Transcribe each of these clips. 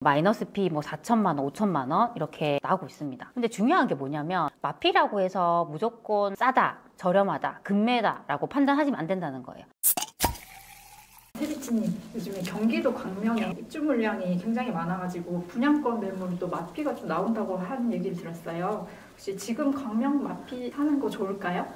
마이너스 피 4천만 원, 5천만 원 이렇게 나오고 있습니다. 근데 중요한 게 뭐냐면 마피라고 해서 무조건 싸다, 저렴하다, 금매다라고 판단하시면 안 된다는 거예요. 세리치님, 요즘에 경기도 광명에 입주 물량이 굉장히 많아가지고 분양권 매물도 마피가 좀 나온다고 하는 얘기를 들었어요. 혹시 지금 광명 마피 사는 거 좋을까요?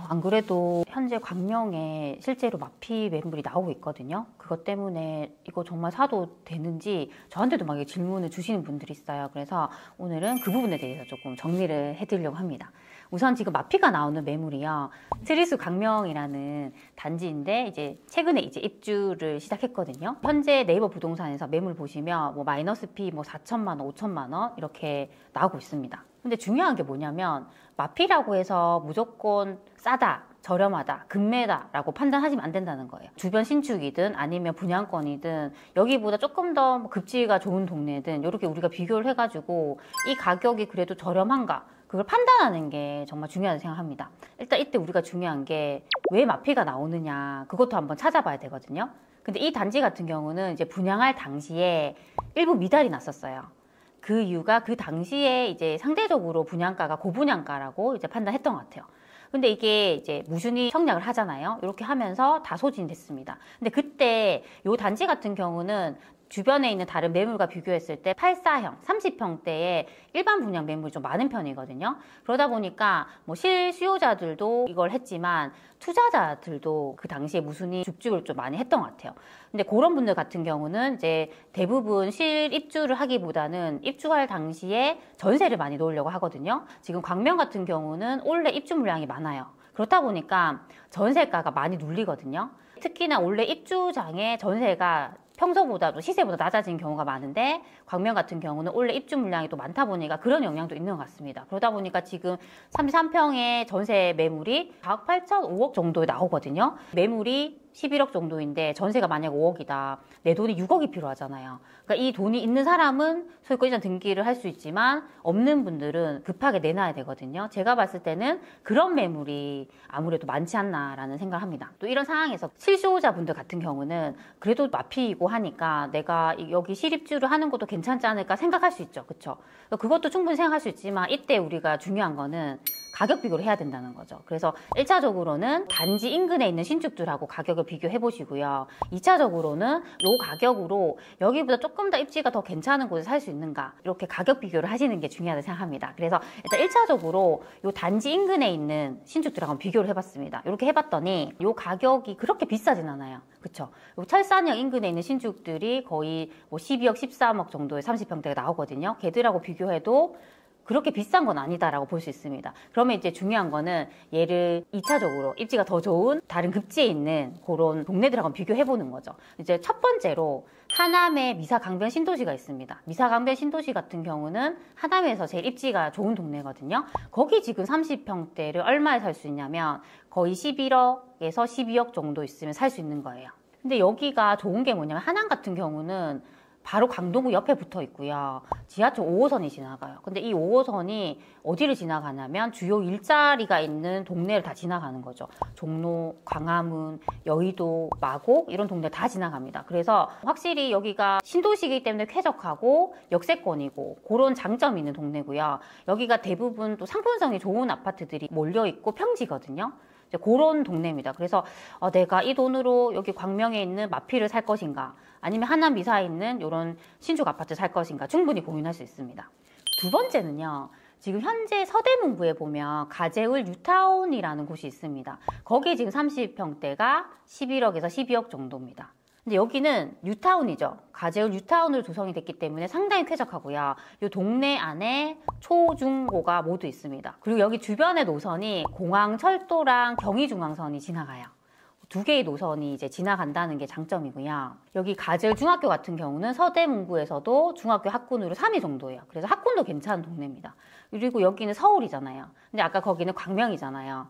안 그래도 현재 광명에 실제로 마피 매물이 나오고 있거든요. 그것 때문에 이거 정말 사도 되는지 저한테도 막 질문을 주시는 분들이 있어요. 그래서 오늘은 그 부분에 대해서 조금 정리를 해드리려고 합니다. 우선 지금 마피가 나오는 매물이요, 스리수 광명이라는 단지인데 이제 최근에 입주를 시작했거든요. 현재 네이버 부동산에서 매물 보시면 마이너스 피 4천만 원, 5천만 원 이렇게 나오고 있습니다. 근데 중요한 게 뭐냐면 마피라고 해서 무조건 싸다, 저렴하다, 금매다라고 판단하시면 안 된다는 거예요. 주변 신축이든 아니면 분양권이든 여기보다 조금 더 급지가 좋은 동네든 이렇게 우리가 비교를 해가지고 이 가격이 그래도 저렴한가, 그걸 판단하는 게 정말 중요하다고 생각합니다. 일단 이때 우리가 중요한 게 왜 마피가 나오느냐, 그것도 한번 찾아봐야 되거든요. 근데 이 단지 같은 경우는 이제 분양할 당시에 일부 미달이 났었어요. 그 이유가 그 당시에 이제 상대적으로 분양가가 고분양가라고 이제 판단했던 것 같아요. 근데 이게 이제 무순위 청약을 하잖아요. 이렇게 하면서 다 소진됐습니다. 근데 그때 요 단지 같은 경우는 주변에 있는 다른 매물과 비교했을 때 84형, 30평대의 일반 분양 매물이 좀 많은 편이거든요. 그러다 보니까 실수요자들도 이걸 했지만 투자자들도 그 당시에 무순위 줍줍을 좀 많이 했던 것 같아요. 근데 그런 분들 같은 경우는 이제 대부분 실입주를 하기보다는 입주할 당시에 전세를 많이 놓으려고 하거든요. 지금 광명 같은 경우는 원래 입주 물량이 많아요. 그렇다 보니까 전세가가 많이 눌리거든요. 특히나 원래 입주장의 전세가 평소보다도 시세보다 낮아진 경우가 많은데 광명 같은 경우는 원래 입주 물량이 또 많다 보니까 그런 영향도 있는 것 같습니다. 그러다 보니까 지금 33평의 전세 매물이 4억 8천, 5억 정도에 나오거든요. 매물이 11억 정도인데 전세가 만약 5억이다. 내 돈이 6억이 필요하잖아요. 그러니까 이 돈이 있는 사람은 소유권 이전 등기를 할 수 있지만 없는 분들은 급하게 내놔야 되거든요. 제가 봤을 때는 그런 매물이 아무래도 많지 않나라는 생각을 합니다. 또 이런 상황에서 실수요자분들 같은 경우는 그래도 마피이고 하니까 내가 여기 실입주를 하는 것도 괜찮지 않을까 생각할 수 있죠. 그렇죠? 그것도 충분히 생각할 수 있지만 이때 우리가 중요한 거는 가격 비교를 해야 된다는 거죠. 그래서 1차적으로는 단지 인근에 있는 신축들하고 가격을 비교해 보시고요. 2차적으로는 이 가격으로 여기보다 조금 더 입지가 더 괜찮은 곳에 살 수 있는가, 이렇게 가격 비교를 하시는 게 중요하다고 생각합니다. 그래서 일단 1차적으로 이 단지 인근에 있는 신축들하고 한번 비교를 해봤습니다. 이렇게 해봤더니 이 가격이 그렇게 비싸진 않아요. 그쵸? 철산역 인근에 있는 신축들이 거의 12억, 13억 정도의 30평대가 나오거든요. 걔들하고 비교해도 그렇게 비싼 건 아니다라고 볼 수 있습니다. 그러면 이제 중요한 거는 얘를 2차적으로 입지가 더 좋은 다른 급지에 있는 그런 동네들하고 비교해보는 거죠. 이제 첫 번째로 하남에 미사강변 신도시가 있습니다. 미사강변 신도시 같은 경우는 하남에서 제일 입지가 좋은 동네거든요. 거기 지금 30평대를 얼마에 살 수 있냐면 거의 11억에서 12억 정도 있으면 살 수 있는 거예요. 근데 여기가 좋은 게 뭐냐면 하남 같은 경우는 바로 강동구 옆에 붙어 있고요. 지하철 5호선이 지나가요. 근데 이 5호선이 어디를 지나가냐면 주요 일자리가 있는 동네를 다 지나가는 거죠. 종로, 광화문, 여의도, 마곡 이런 동네 다 지나갑니다. 그래서 확실히 여기가 신도시이기 때문에 쾌적하고 역세권이고 그런 장점이 있는 동네고요. 여기가 대부분 또 상품성이 좋은 아파트들이 몰려있고 평지거든요. 그런 동네입니다. 그래서 내가 이 돈으로 여기 광명에 있는 마피를 살 것인가, 아니면 하남 미사에 있는 이런 신축 아파트 살 것인가 충분히 고민할 수 있습니다. 두 번째는요, 지금 현재 서대문구에 보면 가재울 뉴타운이라는 곳이 있습니다. 거기 지금 30평대가 11억에서 12억 정도입니다. 근데 여기는 뉴타운이죠. 가재울 뉴타운으로 조성이 됐기 때문에 상당히 쾌적하고요. 이 동네 안에 초, 중, 고가 모두 있습니다. 그리고 여기 주변의 노선이 공항철도랑 경의중앙선이 지나가요. 두 개의 노선이 이제 지나간다는 게 장점이고요. 여기 가재울 중학교 같은 경우는 서대문구에서도 중학교 학군으로 3위 정도예요. 그래서 학군도 괜찮은 동네입니다. 그리고 여기는 서울이잖아요. 근데 아까 거기는 광명이잖아요.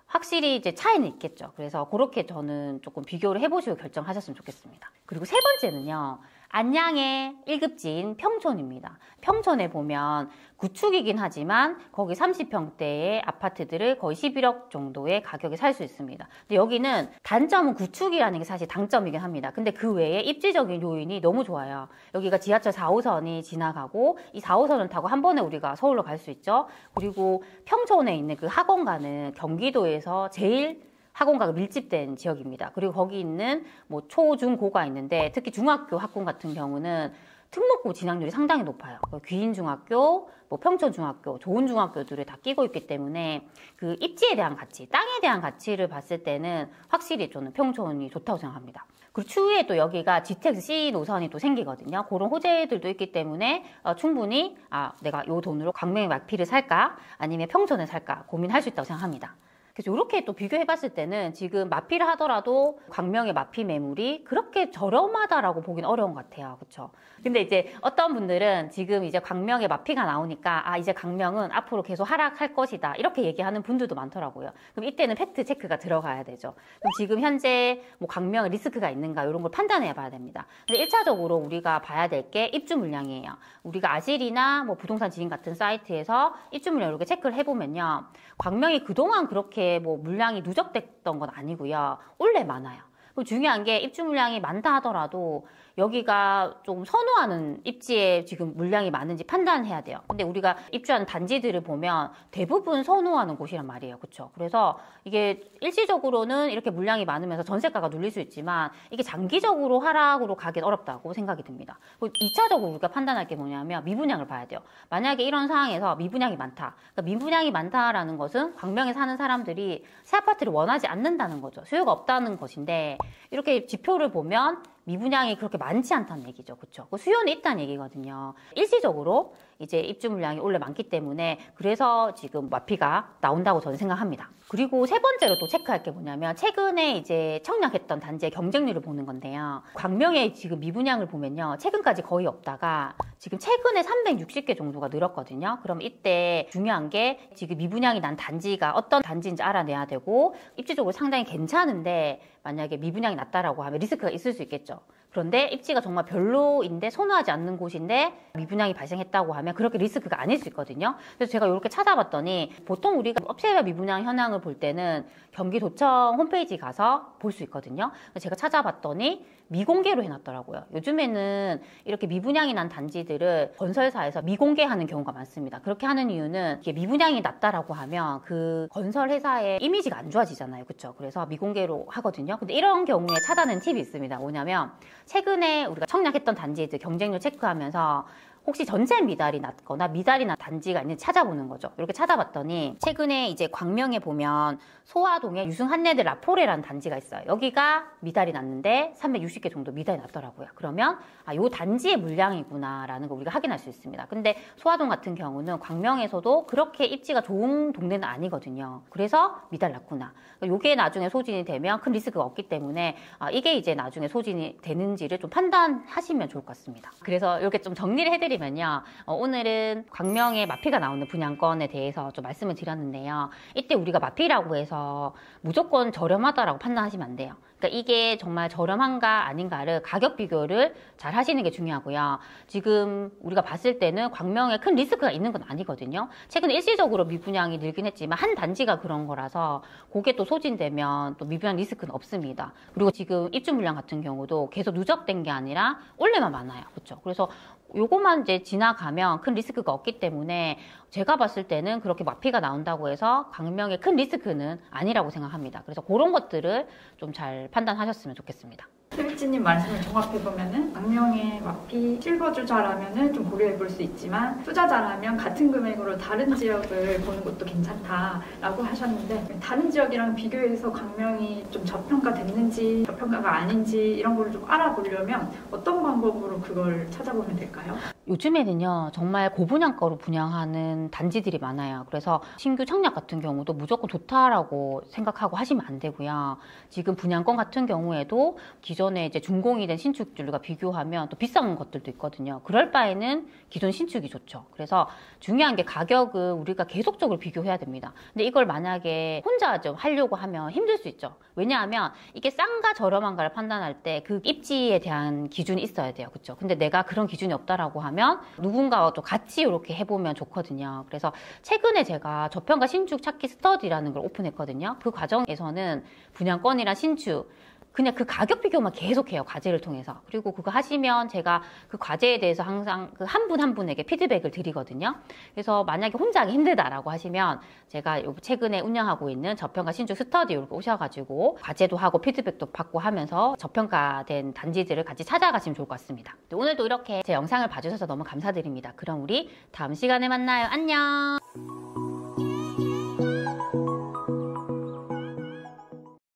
확실히 이제 차이는 있겠죠. 그래서 그렇게 저는 조금 비교를 해보시고 결정하셨으면 좋겠습니다. 그리고 세 번째는요, 안양의 1급지인 평촌입니다. 평촌에 보면 구축이긴 하지만 거기 30평대의 아파트들을 거의 11억 정도의 가격에 살 수 있습니다. 근데 여기는 단점은 구축이라는 게 사실 장점이긴 합니다. 근데 그 외에 입지적인 요인이 너무 좋아요. 여기가 지하철 4호선이 지나가고 이 4호선을 타고 한 번에 우리가 서울로 갈 수 있죠. 그리고 평촌에 있는 그 학원가는 경기도에서 제일 학원가가 밀집된 지역입니다. 그리고 거기 있는 뭐 초, 중, 고가 있는데 특히 중학교 학군 같은 경우는 특목고 진학률이 상당히 높아요. 귀인중학교, 뭐 평촌중학교, 좋은 중학교들을 다 끼고 있기 때문에 그 입지에 대한 가치, 땅에 대한 가치를 봤을 때는 확실히 저는 평촌이 좋다고 생각합니다. 그리고 추후에 또 여기가 GTX-C 노선이 또 생기거든요. 그런 호재들도 있기 때문에 충분히 내가 요 돈으로 광명의 마피를 살까 아니면 평촌을 살까 고민할 수 있다고 생각합니다. 그래서 이렇게 또 비교해봤을 때는 지금 마피를 하더라도 광명의 마피 매물이 그렇게 저렴하다라고 보긴 어려운 것 같아요. 그렇죠? 근데 이제 어떤 분들은 지금 이제 광명의 마피가 나오니까 이제 광명은 앞으로 계속 하락할 것이다 이렇게 얘기하는 분들도 많더라고요. 그럼 이때는 팩트 체크가 들어가야 되죠. 그럼 지금 현재 뭐 광명에 리스크가 있는가 이런 걸 판단해 봐야 됩니다. 근데 1차적으로 우리가 봐야 될 게 입주 물량이에요. 우리가 아실이나 뭐 부동산 지인 같은 사이트에서 입주 물량 이렇게 체크를 해보면요. 광명이 그동안 그렇게 뭐 물량이 누적됐던 건 아니고요. 원래 많아요. 그리고 중요한 게 입주 물량이 많다 하더라도 여기가 좀 선호하는 입지에 지금 물량이 많은지 판단해야 돼요. 근데 우리가 입주하는 단지들을 보면 대부분 선호하는 곳이란 말이에요. 그렇죠? 그래서 이게 일시적으로는 이렇게 물량이 많으면서 전세가가 눌릴 수 있지만 이게 장기적으로 하락으로 가긴 어렵다고 생각이 듭니다. 그리고 2차적으로 우리가 판단할 게 뭐냐면 미분양을 봐야 돼요. 만약에 이런 상황에서 미분양이 많다. 그러니까 미분양이 많다라는 것은 광명에 사는 사람들이 새 아파트를 원하지 않는다는 거죠. 수요가 없다는 것인데 이렇게 지표를 보면 미분양이 그렇게 많지 않다는 얘기죠. 그렇죠? 수요는 있다는 얘기거든요. 일시적으로 이제 입주 물량이 원래 많기 때문에 그래서 지금 마피가 나온다고 저는 생각합니다. 그리고 세 번째로 또 체크할 게 뭐냐면 최근에 이제 청약했던 단지의 경쟁률을 보는 건데요. 광명에 지금 미분양을 보면요. 최근까지 거의 없다가 지금 최근에 360개 정도가 늘었거든요. 그럼 이때 중요한 게 지금 미분양이 난 단지가 어떤 단지인지 알아내야 되고 입지적으로 상당히 괜찮은데 만약에 미분양이 낮다라고 하면 리스크가 있을 수 있겠죠. 그런데 입지가 정말 별로인데 선호하지 않는 곳인데 미분양이 발생했다고 하면 그렇게 리스크가 아닐 수 있거든요. 그래서 제가 이렇게 찾아봤더니 보통 우리가 업체별 미분양 현황을 볼 때는 경기도청 홈페이지 가서 볼 수 있거든요. 제가 찾아봤더니 미공개로 해놨더라고요. 요즘에는 이렇게 미분양이 난 단지들을 건설사에서 미공개하는 경우가 많습니다. 그렇게 하는 이유는 이게 미분양이 낮다라고 하면 그 건설회사의 이미지가 안 좋아지잖아요. 그렇죠? 그래서 미공개로 하거든요. 근데 이런 경우에 찾아낸 팁이 있습니다. 뭐냐면 최근에 우리가 청약했던 단지들 경쟁률 체크하면서 혹시 전세 미달이 낮거나 미달이 난 단지가 있는지 찾아보는 거죠. 이렇게 찾아봤더니 최근에 이제 광명에 보면 소화동에 유승한내들 라포레라는 단지가 있어요. 여기가 미달이 났는데 360개 정도 미달이 났더라고요. 그러면 요 단지의 물량이구나라는 걸 우리가 확인할 수 있습니다. 근데 소화동 같은 경우는 광명에서도 그렇게 입지가 좋은 동네는 아니거든요. 그래서 미달 났구나. 요게 나중에 소진이 되면 큰 리스크가 없기 때문에 이게 이제 나중에 소진이 되는지를 좀 판단하시면 좋을 것 같습니다. 그래서 이렇게 좀 정리를 해드리면요. 오늘은 광명에 마피가 나오는 분양권에 대해서 좀 말씀을 드렸는데요. 이때 우리가 마피라고 해서 무조건 저렴하다라고 판단하시면 안 돼요. 그러니까 이게 정말 저렴한가 아닌가를 가격 비교를 잘 하시는 게 중요하고요. 지금 우리가 봤을 때는 광명에 큰 리스크가 있는 건 아니거든요. 최근에 일시적으로 미분양이 늘긴 했지만 한 단지가 그런 거라서 그게 또 소진되면 또 미분양 리스크는 없습니다. 그리고 지금 입주 물량 같은 경우도 계속 누적된 게 아니라 원래만 많아요. 그렇죠? 그래서 요것만 이제 지나가면 큰 리스크가 없기 때문에 제가 봤을 때는 그렇게 마피가 나온다고 해서 광명의 큰 리스크는 아니라고 생각합니다. 그래서 그런 것들을 좀 잘 판단하셨으면 좋겠습니다. 최일진님 말씀을 종합해보면은 광명의 마피 실거주자라면은 좀 고려해볼 수 있지만 투자자라면 같은 금액으로 다른 지역을 보는 것도 괜찮다라고 하셨는데 다른 지역이랑 비교해서 광명이 좀 저평가됐는지 저평가가 아닌지 이런 거를 좀 알아보려면 어떤 방법으로 그걸 찾아보면 될까요? 요즘에는요 정말 고분양가로 분양하는 단지들이 많아요. 그래서 신규 청약 같은 경우도 무조건 좋다라고 생각하고 하시면 안 되고요. 지금 분양권 같은 경우에도 기존에 이제 준공이 된 신축들과 비교하면 또 비싼 것들도 있거든요. 그럴 바에는 기존 신축이 좋죠. 그래서 중요한 게 가격은 우리가 계속적으로 비교해야 됩니다. 근데 이걸 만약에 혼자 좀 하려고 하면 힘들 수 있죠. 왜냐하면 이게 싼가 저렴한가를 판단할 때 그 입지에 대한 기준이 있어야 돼요. 그렇죠? 근데 내가 그런 기준이 없다라고 하면 누군가와 또 같이 이렇게 해보면 좋거든요. 그래서 최근에 제가 저평가 신축 찾기 스터디라는 걸 오픈했거든요. 그 과정에서는 분양권이랑 신축 그냥 그 가격 비교만 계속해요. 과제를 통해서. 그리고 그거 하시면 제가 그 과제에 대해서 항상 그 한 분 한 분에게 피드백을 드리거든요. 그래서 만약에 혼자 하기 힘들다라고 하시면 제가 최근에 운영하고 있는 저평가 신축 스터디 이렇게 오셔가지고 과제도 하고 피드백도 받고 하면서 저평가된 단지들을 같이 찾아가시면 좋을 것 같습니다. 오늘도 이렇게 제 영상을 봐주셔서 너무 감사드립니다. 그럼 우리 다음 시간에 만나요. 안녕.